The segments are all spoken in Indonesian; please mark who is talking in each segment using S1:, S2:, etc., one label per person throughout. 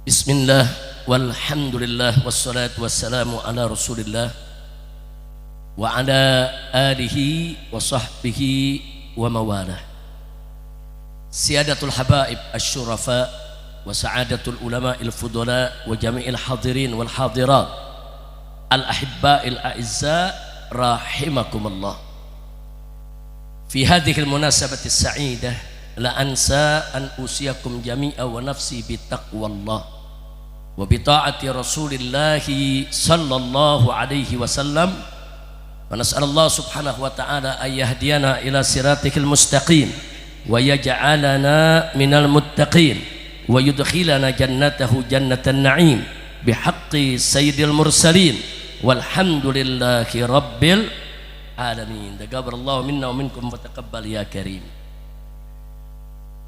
S1: Bismillah walhamdulillah wassalatu wassalamu ala rasulillah wa ala alihi wa sahbihi wa mawalah. Siyadatul habaib asyurafa wa sa'adatul ulama il-fudala wa jami'il hadirin wal hadirat al-ahibba'il a'izza rahimakumullah. Fi hadhihi al-munasabati as-sa'idah la ansa an usiyakum jami'a wa nafsi bi taqwallah wa bi ta'ati rasulillahi sallallahu alaihi wasallam wa nas'alallah subhanahu wa ta'ala ay yahdiyana ila siratikal mustaqim wa yaj'alana minal muttaqin wa yudkhilana jannatahu jannatan na'im bihaqqi sayyidil mursalin walhamdulillahi rabbil alamin. Taqabbalallahu minna wa minkum wa taqabbal ya karim.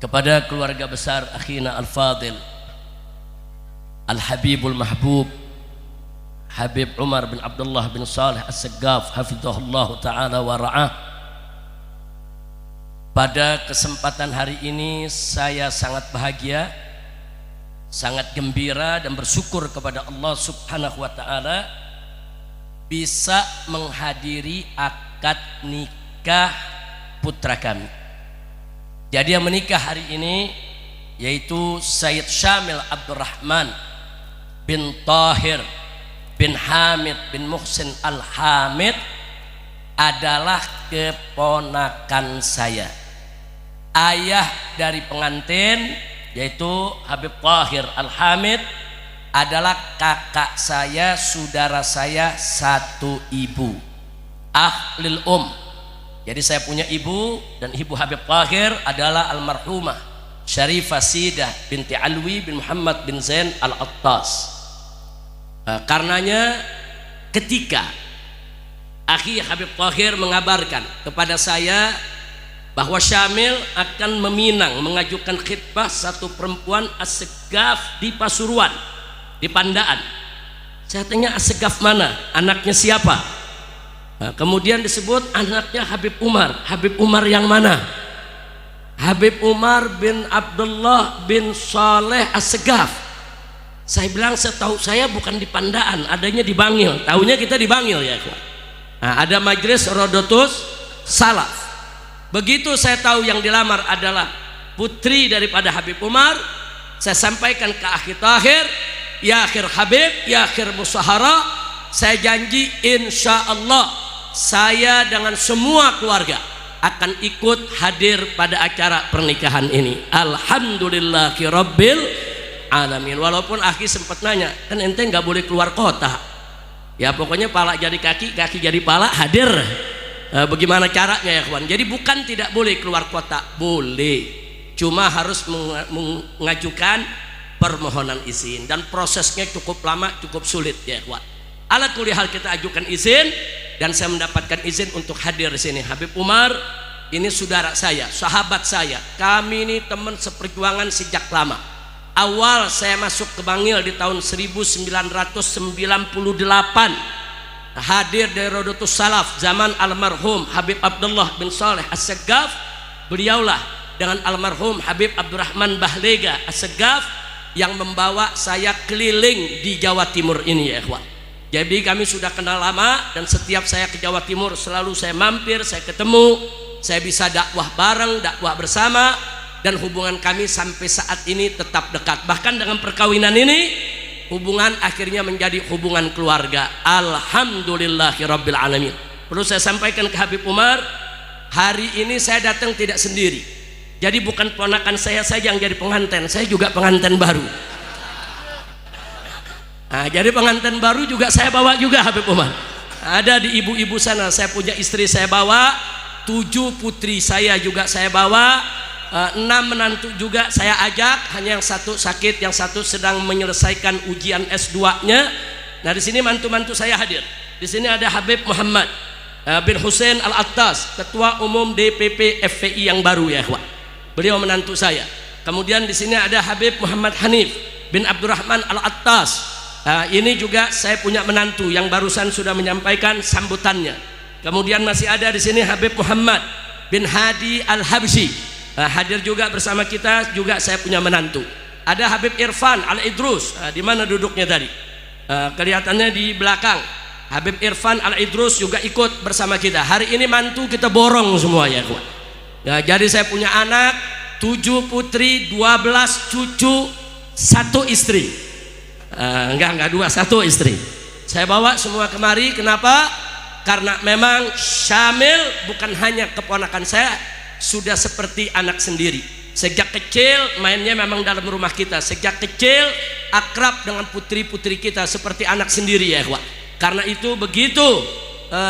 S1: Kepada keluarga besar akhina al-fadil Al-Habibul Mahbub Habib Umar bin Abdullah bin Saleh As-Saggaf hafizahullah ta'ala wa ra'ah. Pada kesempatan hari ini saya sangat bahagia, sangat gembira dan bersyukur kepada Allah subhanahu wa ta'ala bisa menghadiri akad nikah putra kami. Jadi yang menikah hari ini yaitu Sayyid Syamil Abdurrahman bin Tahir bin Hamid bin Muhsin Al-Hamid adalah keponakan saya. Ayah dari pengantin yaitu Habib Tahir Al-Hamid adalah kakak saya, saudara saya satu ibu, ahlil Jadi saya punya ibu, dan ibu Habib Tahir adalah almarhumah Syarifah Sidah binti Alwi bin Muhammad bin Zain Al-Attas. Karenanya ketika akhi Habib Tahir mengabarkan kepada saya bahwa Syamil akan meminang mengajukan khitbah satu perempuan As-Saggaf di Pasuruan, di Pandaan, saya tanya As-Saggaf mana? Anaknya siapa? Kemudian disebut anaknya Habib Umar. Habib Umar yang mana? Habib Umar bin Abdullah bin Saleh As-Saggaf. Saya bilang setahu saya bukan di Pandaan, adanya di Bangil. Tahunya kita di Bangil ya. Nah, ada majelis Rodotus Salaf. Begitu saya tahu yang dilamar adalah putri daripada Habib Umar, saya sampaikan ke akhi Tahir, ya akhir Habib, ya akhir Musahara, saya janji insya Allah saya dengan semua keluarga akan ikut hadir pada acara pernikahan ini. Alhamdulillahi rabbil alamin. Walaupun akhi sempat nanya, kan ente nggak boleh keluar kota. Ya pokoknya pala jadi kaki, kaki jadi pala, hadir. Bagaimana caranya ya kawan? Jadi bukan tidak boleh keluar kota, boleh, cuma harus mengajukan permohonan izin, dan prosesnya cukup lama, cukup sulit ya kawan. Ala kulli hal kita ajukan izin, dan saya mendapatkan izin untuk hadir di sini. Habib Umar ini saudara saya, sahabat saya, kami ini teman seperjuangan sejak lama. Awal saya masuk ke Bangil di tahun 1998, hadir dari Rodotus Salaf zaman almarhum Habib Abdullah bin Saleh As-Saggaf. Beliaulah dengan almarhum Habib Abdurrahman Bahlega As-Saggaf yang membawa saya keliling di Jawa Timur ini ya ikhwan. Jadi kami sudah kenal lama, dan setiap saya ke Jawa Timur selalu saya mampir, saya ketemu, saya bisa dakwah bareng, dakwah bersama, dan hubungan kami sampai saat ini tetap dekat. Bahkan dengan perkawinan ini hubungan akhirnya menjadi hubungan keluarga. Alhamdulillahirabbil alamin. Perlu saya sampaikan ke Habib Umar, hari ini saya datang tidak sendiri. Jadi bukan ponakan saya saja yang jadi pengantin, saya juga pengantin baru. Nah, jadi pengantin baru juga saya bawa juga Habib Umar. Ada di ibu-ibu sana, saya punya istri saya bawa, 7 putri saya juga saya bawa, 6 menantu juga saya ajak, hanya yang satu sakit, yang satu sedang menyelesaikan ujian S2-nya. Nah, di sini mantu-mantu saya hadir. Di sini ada Habib Muhammad bin Husain Al-Attas, Ketua Umum DPP FPI yang baru ya, Wak. Beliau menantu saya. Kemudian di sini ada Habib Muhammad Hanif bin Abdurrahman Al-Attas. Ini juga saya punya menantu yang barusan sudah menyampaikan sambutannya. Kemudian masih ada di sini Habib Muhammad bin Hadi Al-Habsyi, hadir juga bersama kita, juga saya punya menantu. ada Habib Irfan Al-Idrus. Di mana duduknya tadi? Kelihatannya di belakang. Habib Irfan Al-Idrus juga ikut bersama kita. Hari ini mantu kita borong semua ya kawan. Jadi saya punya anak 7 putri, 12 cucu, 1 istri. Enggak 2, 1 istri. Saya bawa semua kemari. Kenapa? Karena memang Syamil bukan hanya keponakan saya, sudah seperti anak sendiri. Sejak kecil mainnya memang dalam rumah kita. Sejak kecil akrab dengan putri-putri kita seperti anak sendiri ya kawan. Karena itu begitu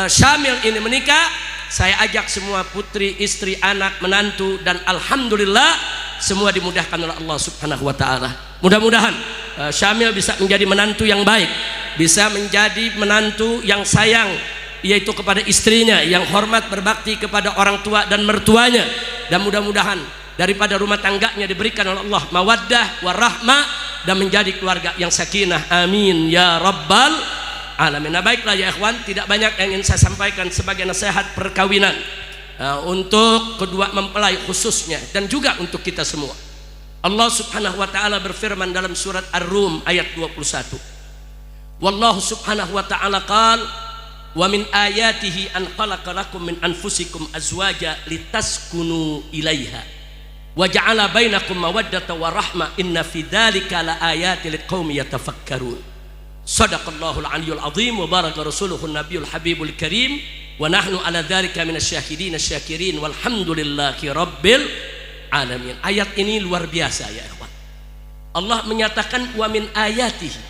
S1: Syamil ini menikah, saya ajak semua putri, istri, anak, menantu, dan alhamdulillah semua dimudahkan oleh Allah Subhanahu wa taala. Mudah-mudahan Syamil bisa menjadi menantu yang baik, bisa menjadi menantu yang sayang, yaitu kepada istrinya, yang hormat berbakti kepada orang tua dan mertuanya, dan mudah-mudahan daripada rumah tangganya diberikan oleh Allah mawaddah warahmah dan menjadi keluarga yang sakinah. Amin ya rabbal alamin. Nah, baiklah ya ikhwan, tidak banyak yang ingin saya sampaikan sebagai nasihat perkawinan untuk kedua mempelai khususnya dan juga untuk kita semua. Allah Subhanahu wa taala berfirman dalam surat Ar-Rum ayat 21. Wallahu Subhanahu wa taala qala wa min ayatihi an khalaqa lakum min anfusikum azwaja litaskunu ilaiha wa ja'ala bainakum mawaddata wa rahmah inna fi dzalika laayatin liqaumin yatafakkarun. Shadaqallahul aliyyul azim wa baraka rasuluhun nabiyul habibul karim wa nahnu ala dzalika minasyahidin asyakirin walhamdulillahi rabbil alamin. Ayat ini luar biasa ya ikhwan. Allah menyatakan wa min ayatihi,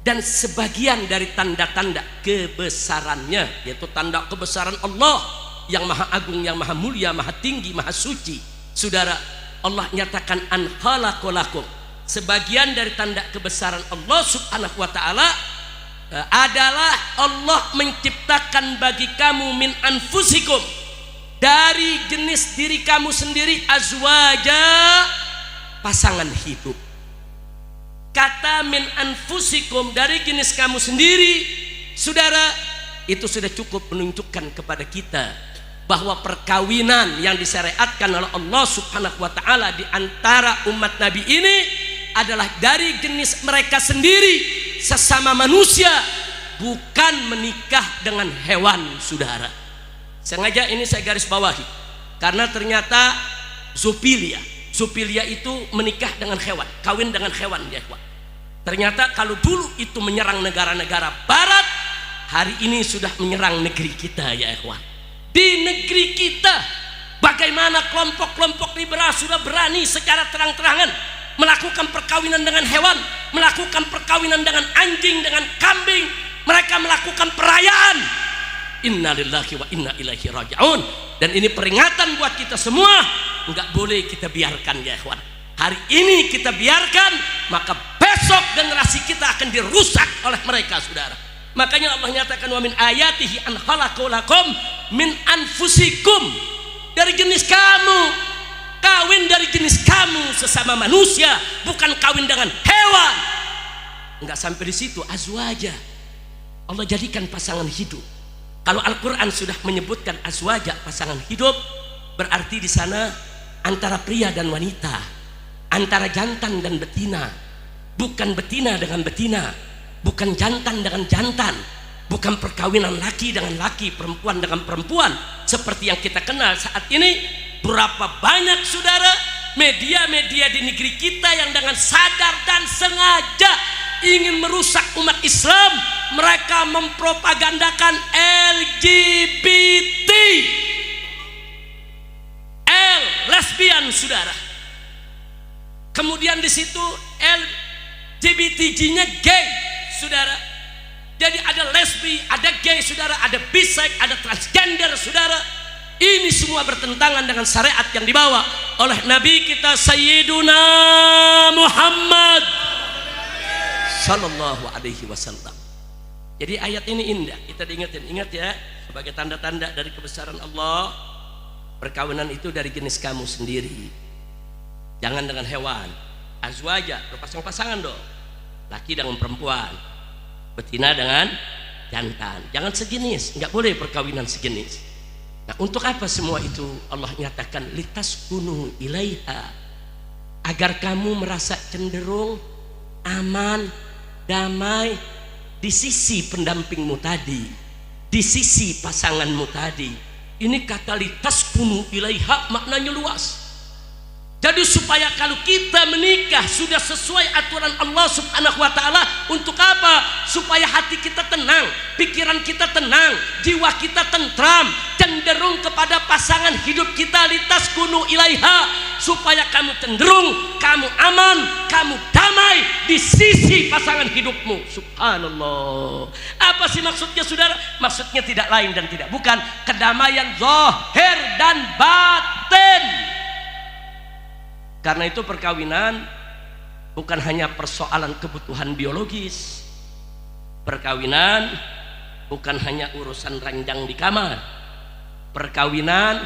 S1: dan sebagian dari tanda-tanda kebesarannya, yaitu tanda kebesaran Allah yang maha agung, yang maha mulia, maha tinggi, maha suci. Saudara, Allah nyatakan an khalaqalakum, sebagian dari tanda kebesaran Allah Subhanahu wa taala adalah Allah menciptakan bagi kamu min anfusikum, dari jenis diri kamu sendiri, azwaja, pasangan hidup. Kata min anfusikum, dari jenis kamu sendiri, saudara, itu sudah cukup menunjukkan kepada kita bahwa perkawinan yang disyariatkan oleh Allah Subhanahu wa taala di antara umat Nabi ini adalah dari jenis mereka sendiri, sesama manusia, bukan menikah dengan hewan, saudara. Sengaja ini saya garis bawahi karena ternyata zoofilia itu menikah dengan hewan, kawin dengan hewan ya kawan. Ternyata kalau dulu itu menyerang negara-negara barat, hari ini sudah menyerang negeri kita ya kawan. Di negeri kita bagaimana kelompok-kelompok liberal sudah berani secara terang-terangan melakukan perkawinan dengan hewan, melakukan perkawinan dengan anjing, dengan kambing. Mereka melakukan perayaan. Innalillahi wa inna ilaihi raji'un. Dan ini peringatan buat kita semua, enggak boleh kita biarkan ya ikhwan. Hari ini kita biarkan, maka besok generasi kita akan dirusak oleh mereka, saudara. Makanya Allah nyatakan wa min ayatihi an khalaqalakum min anfusikum, dari jenis kamu, kawin dari jenis kamu sesama manusia, bukan kawin dengan hewan. Enggak sampai di situ, azwaja, Allah jadikan pasangan hidup. Kalau Al-Quran sudah menyebutkan azwaja, pasangan hidup, berarti di sana antara pria dan wanita, antara jantan dan betina, bukan betina dengan betina, bukan jantan dengan jantan, bukan perkawinan laki dengan laki, perempuan dengan perempuan seperti yang kita kenal saat ini. Berapa banyak saudara media-media di negeri kita yang dengan sadar dan sengaja ingin merusak umat Islam. Mereka mempropagandakan LGBT, lesbian, saudara. Kemudian di situ LGBTG-nya gay, saudara. Jadi ada lesbi, ada gay, saudara, ada bisex, ada transgender, saudara. Ini semua bertentangan dengan syariat yang dibawa oleh Nabi kita Sayyiduna Muhammad sallallahu alaihi wasallam. Jadi ayat ini indah, kita diingetin, ingat ya, sebagai tanda-tanda dari kebesaran Allah. Perkawinan itu dari jenis kamu sendiri, jangan dengan hewan. Azwaja, berpasang-pasangan dong, laki dengan perempuan, betina dengan jantan, jangan sejenis, nggak boleh perkawinan sejenis. Nah, untuk apa semua itu? Allah nyatakan litaskunu ilaiha, agar kamu merasa cenderung aman, damai di sisi pendampingmu tadi, di sisi pasanganmu tadi. Ini kata litaskunu ilaiha maknanya luas. Jadi supaya kalau kita menikah sudah sesuai aturan Allah Subhanahu wa taala, untuk apa? Supaya hati kita tenang, pikiran kita tenang, jiwa kita tentram, cenderung kepada pasangan hidup kita, litaskunu ilaiha, supaya kamu cenderung, kamu aman, kamu damai di sisi pasangan hidupmu. Subhanallah. Apa sih maksudnya, saudara? Maksudnya tidak lain dan tidak bukan kedamaian zahir dan batin. Karena itu perkawinan bukan hanya persoalan kebutuhan biologis. Perkawinan bukan hanya urusan ranjang di kamar. Perkawinan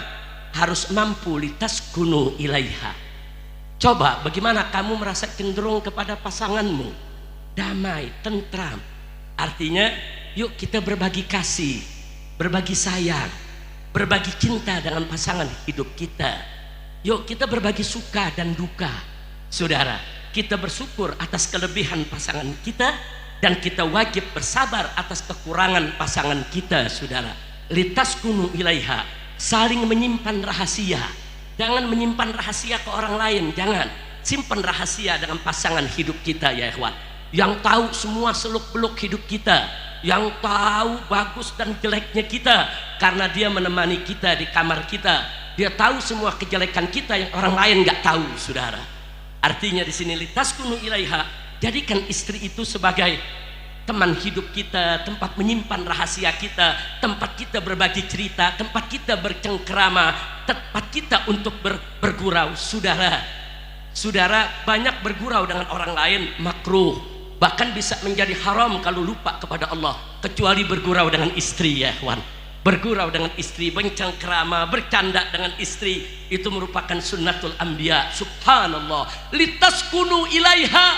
S1: harus mampu litaskunu ilaiha. Coba bagaimana kamu merasa cenderung kepada pasanganmu, damai, tentram. Artinya yuk kita berbagi kasih, berbagi sayang, berbagi cinta dengan pasangan hidup kita. Yuk kita berbagi suka dan duka. Saudara, kita bersyukur atas kelebihan pasangan kita, dan kita wajib bersabar atas kekurangan pasangan kita. Saudara, litaskunu ilaiha, saling menyimpan rahasia. Jangan menyimpan rahasia ke orang lain, jangan. Simpan rahasia dengan pasangan hidup kita ya ikhwan, yang tahu semua seluk-beluk hidup kita, yang tahu bagus dan jeleknya kita, karena dia menemani kita di kamar kita. Dia tahu semua kejelekan kita yang orang lain nggak tahu, saudara. Artinya di sini litaskunu ilaiha, jadikan istri itu sebagai teman hidup kita, tempat menyimpan rahasia kita, tempat kita berbagi cerita, tempat kita bercengkrama, tempat kita untuk bergurau. Saudara, banyak bergurau dengan orang lain makruh, bahkan bisa menjadi haram kalau lupa kepada Allah, kecuali bergurau dengan istri ya kawan. Bergurau dengan istri, bercengkrama, bercanda dengan istri, itu merupakan sunnatul anbiya. Subhanallah. Litaskunu ilaiha.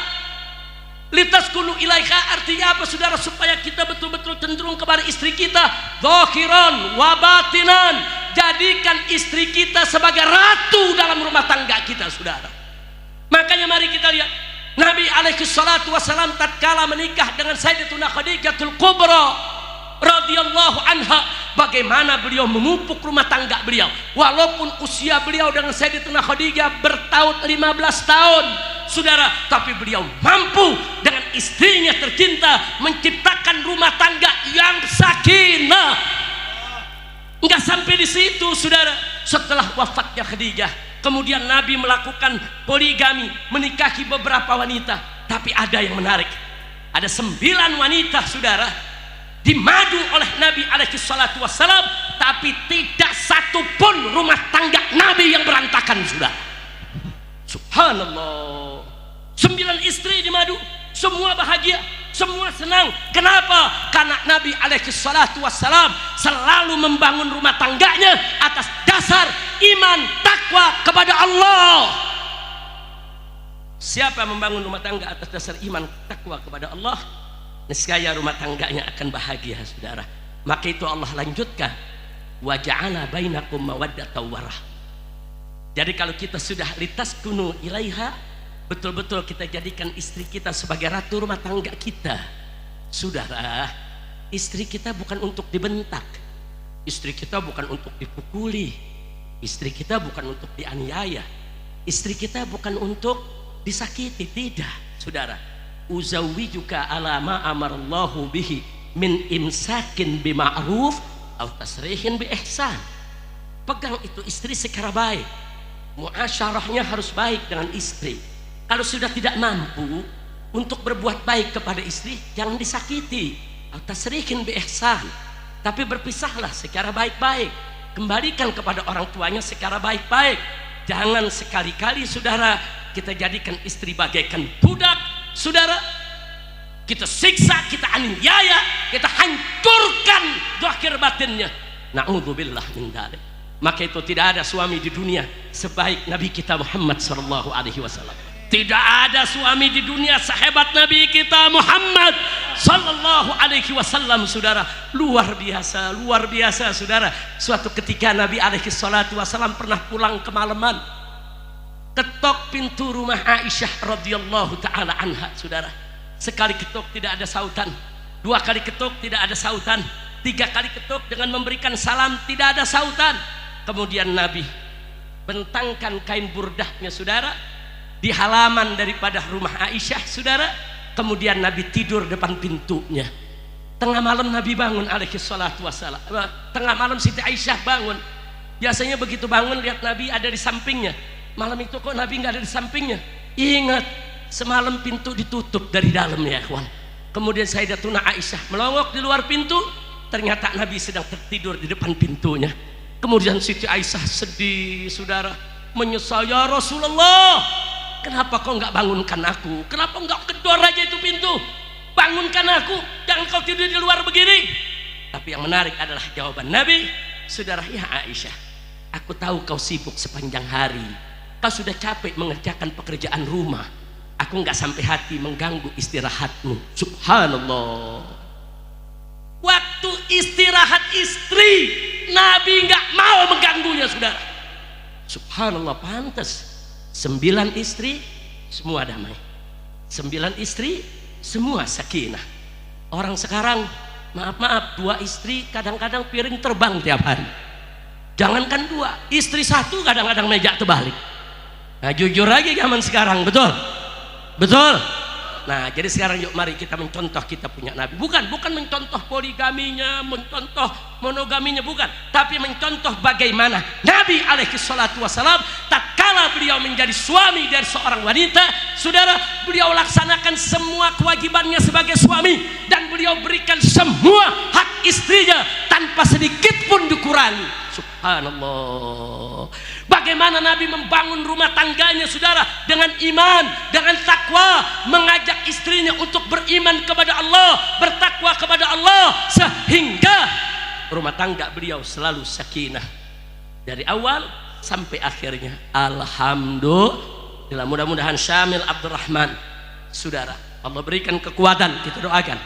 S1: Litaskunu ilaiha artinya apa, saudara? Supaya kita betul-betul cenderung kepada istri kita, zahiran wa batinan. Jadikan istri kita sebagai ratu dalam rumah tangga kita, saudara. Makanya mari kita lihat Nabi alaihi salatu wassalam tatkala menikah dengan Sayyidatuna Khadijatul Kubra radhiyallahu anha, bagaimana beliau memupuk rumah tangga beliau. Walaupun usia beliau dengan Sayyidatuna Khadijah bertahun 15 tahun, saudara, tapi beliau mampu dengan istrinya tercinta menciptakan rumah tangga yang sakinah. Enggak sampai di situ, saudara. Setelah wafatnya Khadijah, kemudian Nabi melakukan poligami, menikahi beberapa wanita. Tapi ada yang menarik, ada 9 wanita, saudara, dimadu oleh Nabi alaihi salatu wassalam, tapi tidak satu pun rumah tangga Nabi yang berantakan, sudah. Subhanallah. 9 istri dimadu, semua bahagia, semua senang. Kenapa? Karena Nabi alaihi salatu wassalam selalu membangun rumah tangganya atas dasar iman, takwa kepada Allah. Siapa membangun rumah tangga atas dasar iman, takwa kepada Allah, niscaya rumah tangganya akan bahagia, saudara. Maka itu Allah lanjutkan, wa ja'ala bainakum mawaddatan wa rahmah. Jadi kalau kita sudah litaskunu ilaiha, betul-betul kita jadikan istri kita sebagai ratu rumah tangga kita. Saudara, istri kita bukan untuk dibentak, istri kita bukan untuk dipukuli, istri kita bukan untuk dianiaya, istri kita bukan untuk disakiti, tidak, saudara. Uzawwijuka ala ma amarallahu bihi min imsakin bima'ruf atau tasrihin bi ihsan. Pegang itu istri secara baik, muasyarahnya harus baik dengan istri. Kalau sudah tidak mampu untuk berbuat baik kepada istri, jangan disakiti. Atau tasrihin bi ihsan, tapi berpisahlah secara baik-baik, kembalikan kepada orang tuanya secara baik-baik. Jangan sekali-kali, saudara, kita jadikan istri bagaikan budak, saudara. Kita siksa, kita aniaya, kita hancurkan zahir batinnya. Na'udzubillah min dzalik. Maka itu tidak ada suami di dunia sebaik Nabi kita Muhammad sallallahu alaihi wasallam. Tidak ada suami di dunia sehebat Nabi kita Muhammad sallallahu alaihi wasallam, saudara. Luar biasa, saudara. Suatu ketika Nabi alaihi salatu wasallam pernah pulang kemalaman. ketok pintu rumah Aisyah radhiyallahu taala anha, saudara. Sekali ketuk tidak ada sautan, dua kali ketuk tidak ada sautan, tiga kali ketuk dengan memberikan salam tidak ada sautan. Kemudian Nabi bentangkan kain burdahnya, saudara, di halaman daripada rumah Aisyah, saudara. Kemudian Nabi tidur depan pintunya. Tengah malam Nabi bangun alaihi salatu wassalam. Tengah malam Siti Aisyah bangun. Biasanya begitu bangun lihat Nabi ada di sampingnya. Malam itu kok Nabi nggak ada di sampingnya? Ingat, semalam pintu ditutup dari dalam, ya kawan. Kemudian Sayyidatuna Aisyah melongok di luar pintu. Ternyata Nabi sedang tertidur di depan pintunya. Kemudian Siti Aisyah sedih, saudara, menyesal, ya Rasulullah, kenapa kau nggak bangunkan aku? Kenapa nggak kedor aja itu pintu? Bangunkan aku, jangan kau tidur di luar begini. Tapi yang menarik adalah jawaban Nabi, saudara, ya Aisyah, aku tahu kau sibuk sepanjang hari, kau sudah capek mengerjakan pekerjaan rumah, aku nggak sampai hati mengganggu istirahatmu. Subhanallah, waktu istirahat istri Nabi nggak mau mengganggunya, saudara. Subhanallah, pantas 9 istri semua damai, 9 istri semua sakinah. Orang sekarang, maaf 2 istri kadang-kadang piring terbang tiap hari. Jangankan 2, istri 1 kadang-kadang meja terbalik. Nah, jujur lagi zaman sekarang, betul? Betul? Nah, jadi sekarang yuk mari kita mencontoh kita punya Nabi. Bukan mencontoh poligaminya, mencontoh monogaminya, bukan. Tapi mencontoh bagaimana Nabi alaihi salatu wassalam tatkala beliau menjadi suami dari seorang wanita, saudara, beliau laksanakan semua kewajibannya sebagai suami dan beliau berikan semua hak istrinya tanpa sedikit pun dikurangi. Subhanallah. Bagaimana Nabi membangun rumah tangganya, saudara, dengan iman, dengan takwa, mengajak istrinya untuk beriman kepada Allah, bertakwa kepada Allah, sehingga rumah tangga beliau selalu sakinah dari awal sampai akhirnya. Alhamdulillah. Mudah-mudahan Syamil Abdurrahman, saudara, Allah berikan kekuatan, kita doakan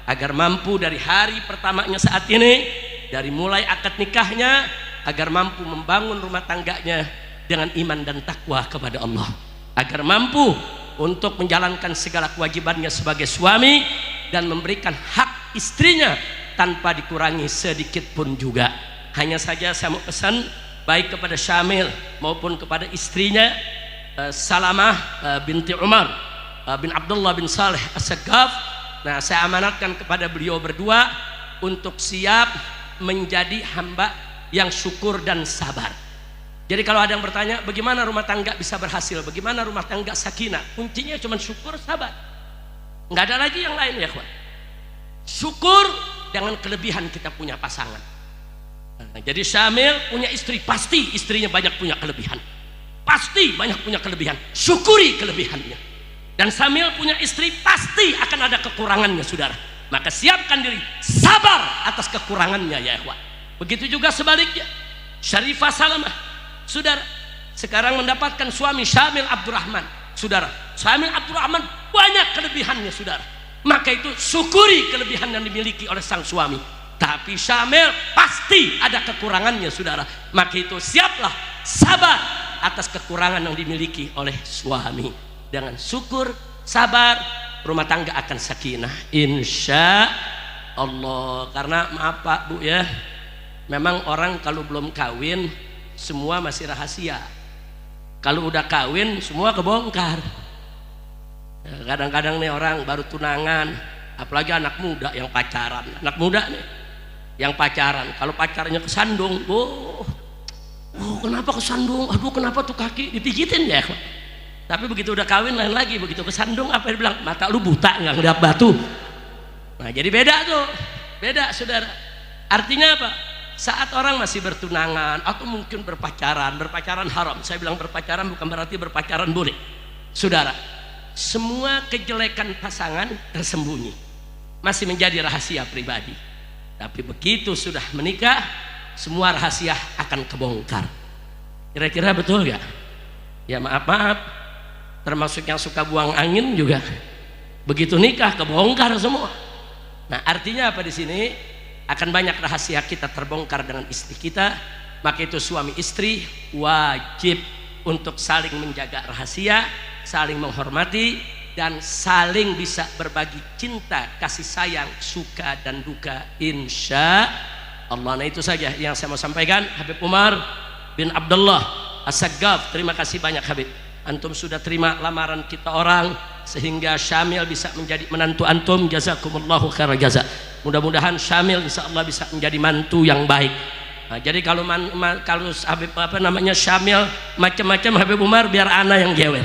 S1: agar mampu dari hari pertamanya saat ini, dari mulai akad nikahnya, agar mampu membangun rumah tangganya dengan iman dan takwa kepada Allah, agar mampu untuk menjalankan segala kewajibannya sebagai suami dan memberikan hak istrinya tanpa dikurangi sedikit pun juga. Hanya saja saya mau pesan baik kepada Syamil maupun kepada istrinya Salamah binti Umar bin Abdullah bin Saleh As-Saggaf. Nah, saya amanatkan kepada beliau berdua untuk siap menjadi hamba yang syukur dan sabar. Jadi kalau ada yang bertanya bagaimana rumah tangga bisa berhasil, bagaimana rumah tangga sakinah, kuncinya cuma syukur, sabar, nggak ada lagi yang lain, ya kawan. Syukur dengan kelebihan kita punya pasangan. Nah, jadi Syamil punya istri, pasti istrinya banyak punya kelebihan, pasti banyak punya kelebihan, syukuri kelebihannya. Dan Syamil punya istri, pasti akan ada kekurangannya, saudara, maka siapkan diri sabar atas kekurangannya, ya kawan. Begitu juga sebaliknya, Syarifah Salamah, saudara, sekarang mendapatkan suami Syamil Abdurrahman, saudara. Syamil Abdurrahman banyak kelebihannya, saudara, maka itu syukuri kelebihan yang dimiliki oleh sang suami. Tapi Syamil pasti ada kekurangannya, saudara, maka itu siaplah sabar atas kekurangan yang dimiliki oleh suami. Dengan syukur, sabar, rumah tangga akan sakinah, insya Allah. Karena maaf Pak Bu ya, memang orang kalau belum kawin semua masih rahasia. Kalau udah kawin semua kebongkar. Kadang-kadang nih orang baru tunangan, apalagi anak muda yang pacaran. Anak muda nih yang pacaran, kalau pacarnya kesandung, oh kenapa kesandung? Aduh, kenapa tuh kaki dipijitin ya? Tapi begitu udah kawin lain lagi, begitu kesandung apa dia bilang? Mata lu buta nggak ngeliat batu. Nah, jadi beda tuh, beda, saudara. Artinya apa? Saat orang masih bertunangan atau mungkin berpacaran haram. Saya bilang berpacaran bukan berarti berpacaran boleh, saudara. Semua kejelekan pasangan tersembunyi, masih menjadi rahasia pribadi. Tapi begitu sudah menikah, semua rahasia akan kebongkar. Kira-kira betul gak? Ya maaf, termasuk yang suka buang angin juga. Begitu nikah kebongkar semua. Nah, artinya apa di sini? Akan banyak rahasia kita terbongkar dengan istri kita. Maka itu suami istri wajib untuk saling menjaga rahasia, saling menghormati, dan saling bisa berbagi cinta, kasih sayang, suka dan duka, insya Allah. Nah itu saja yang saya mau sampaikan. Habib Umar bin Abdullah As-Saggaf, terima kasih banyak Habib. Antum sudah terima lamaran kita orang sehingga Syamil bisa menjadi menantu antum. Jazakumullahu khairal jaza. Mudah-mudahan Syamil insya Allah bisa menjadi mantu yang baik. Nah, jadi kalau Habib Syamil macam-macam, Habib Umar biar ana yang jewer.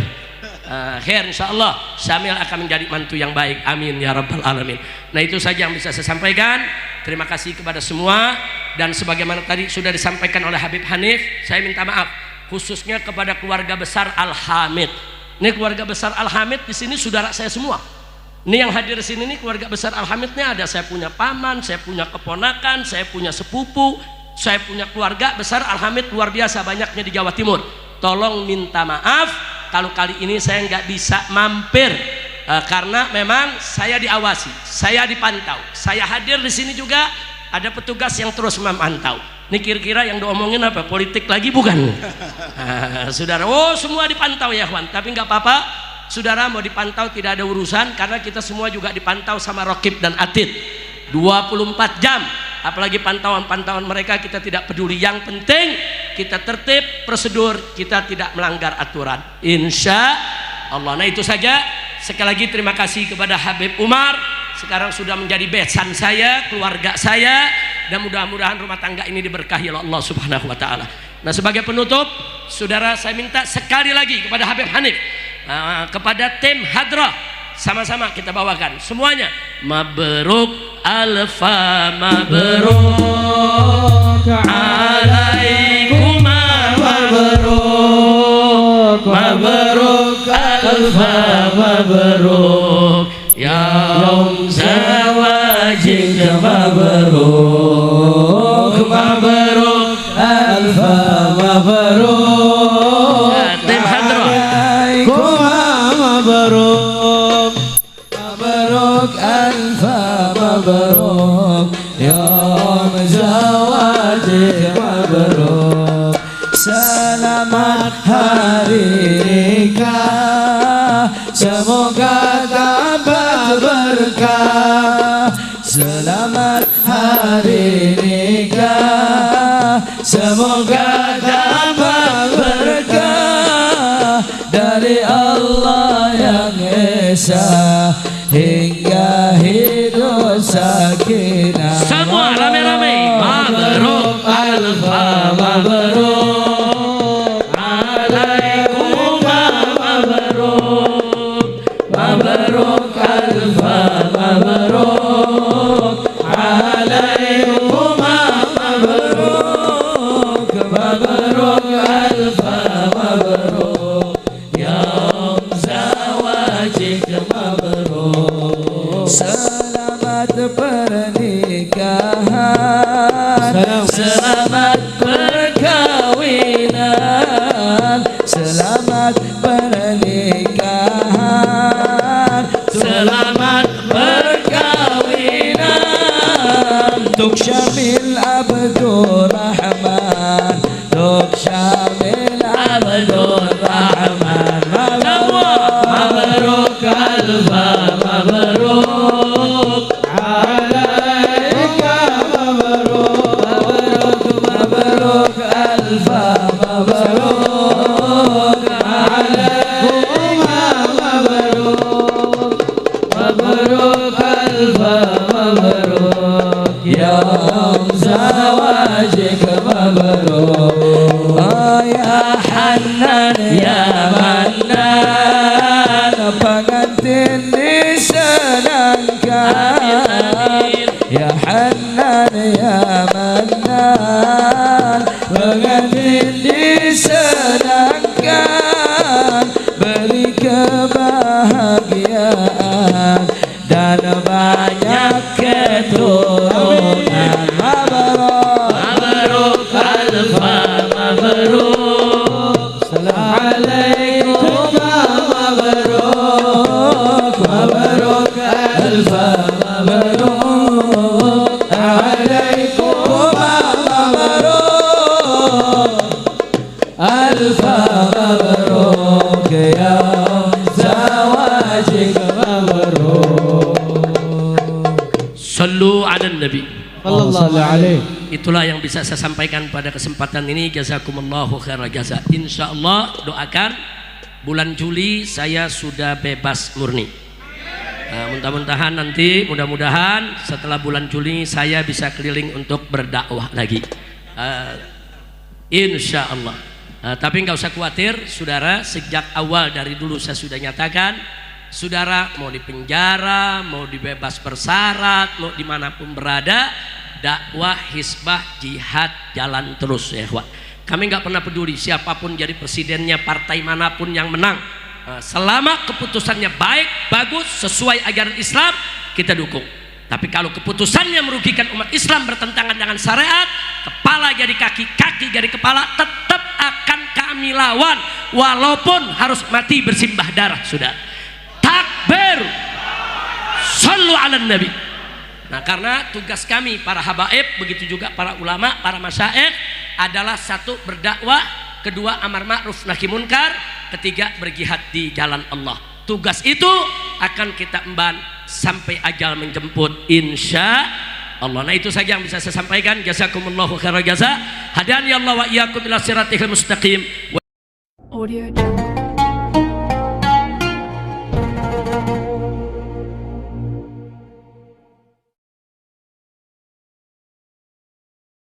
S1: Khair insyaallah Syamil akan menjadi mantu yang baik, amin ya rabbal alamin. Nah itu saja yang bisa saya sampaikan. Terima kasih kepada semua, dan sebagaimana tadi sudah disampaikan oleh Habib Hanif, saya minta maaf khususnya kepada keluarga besar Al-Hamid. Ini keluarga besar Al-Hamid di sini saudara saya semua. Ini yang hadir di sini nih keluarga besar Al-Hamidnya ada, saya punya paman, saya punya keponakan, saya punya sepupu, saya punya keluarga besar Al-Hamid luar biasa banyaknya di Jawa Timur. Tolong minta maaf kalau kali ini saya nggak bisa mampir, karena memang saya diawasi, saya dipantau, saya hadir di sini juga ada petugas yang terus memantau. Ini kira-kira yang diomongin apa? Politik lagi bukan? Saudara, oh semua dipantau ya kawan, tapi nggak apa-apa. Saudara mau dipantau tidak ada urusan, karena kita semua juga dipantau sama Rokib dan Atid 24 jam. Apalagi pantauan-pantauan mereka kita tidak peduli, yang penting kita tertib, prosedur, kita tidak melanggar aturan, insya Allah. Nah itu saja. Sekali lagi terima kasih kepada Habib Umar, sekarang sudah menjadi besan saya, keluarga saya, dan mudah-mudahan rumah tangga ini diberkahi oleh Allah Subhanahu wa Ta'ala. Nah sebagai penutup, saudara, saya minta sekali lagi kepada Habib Hanif, kepada tim Hadrah, sama-sama kita bawakan semuanya. Mabruk alfa mabruk alaikuma mabruk mabruk alfa mabruk yaum zawajik mabruk mabruk alfa mabruk. Tim Hadrah, mabruk mabruk alfa mabruk yaum zawajik mabruk. Selamat hari nikah, semoga dapat berkah. Selamat hari nikah, semoga dapat berkah dari Allah yang Esa, hingga hidup sakinah. Semua rame-rame. Mabruk alfa mabruk alaikum mabruk mabruk alfa mabruk alaikum mabruk mabruk alfa mabruk yaum zawajik mabruk. Selamat pernikahan, selamat perkawinan, selamat pernikahan, selamat perkawinan. Untuk Syamil Abdurrahman, untuk Syamil Abdurrahman. Mabruk alfa mabruk alaika mabruk mabruk alfa mabruk alaikum mabruk mabruk alfa mabruk yaum zawajik mabruk. Ya Hanan ya Mannan, pengantin disenangkan. Ya Hanan ya Mannan, pengantin disenangkan. Beri kebahagiaan dan banyak keturunan. Mabruk mabruk alfa mabruk alaikum mabruk mabruk alfa mabruk alaikum mabruk alfa mabruk Sallu ala nabi.
S2: Sallallahu alaihi.
S1: Itulah yang bisa saya sampaikan pada kesempatan ini. Jazakumullahu khairan jaza. Insyaallah doakan bulan Juli saya sudah bebas murni. Mudah-mudahan nanti, mudah-mudahan setelah bulan Juli saya bisa keliling untuk berdakwah lagi. Insyaallah. Tapi nggak usah khawatir, saudara. Sejak awal dari dulu saya sudah nyatakan, saudara mau di penjara, mau dibebas bersyarat, mau dimanapun berada, dakwah, hisbah, jihad jalan terus ya ikhwan. Kami nggak pernah peduli siapapun jadi presidennya, partai manapun yang menang, selama keputusannya baik, bagus, sesuai ajaran Islam, kita dukung. Tapi kalau keputusannya merugikan umat Islam, bertentangan dengan syariat, kepala jadi kaki, kaki jadi kepala, tetap akan kami lawan walaupun harus mati bersimbah darah. Sudah takbir, sallu ala nabi. Nah, karena tugas kami para habaib, begitu juga para ulama, para masyaikh adalah satu berdakwah, kedua amar ma'ruf nahi munkar, ketiga berjihad di jalan Allah. Tugas itu akan kita emban sampai ajal menjemput insya Allah. Nah, itu saja yang bisa saya sampaikan. Jazakumullahu khairan jaza. Hadani Allah wa iyyakum ila siratal mustaqim.
S3: Audio Jungle.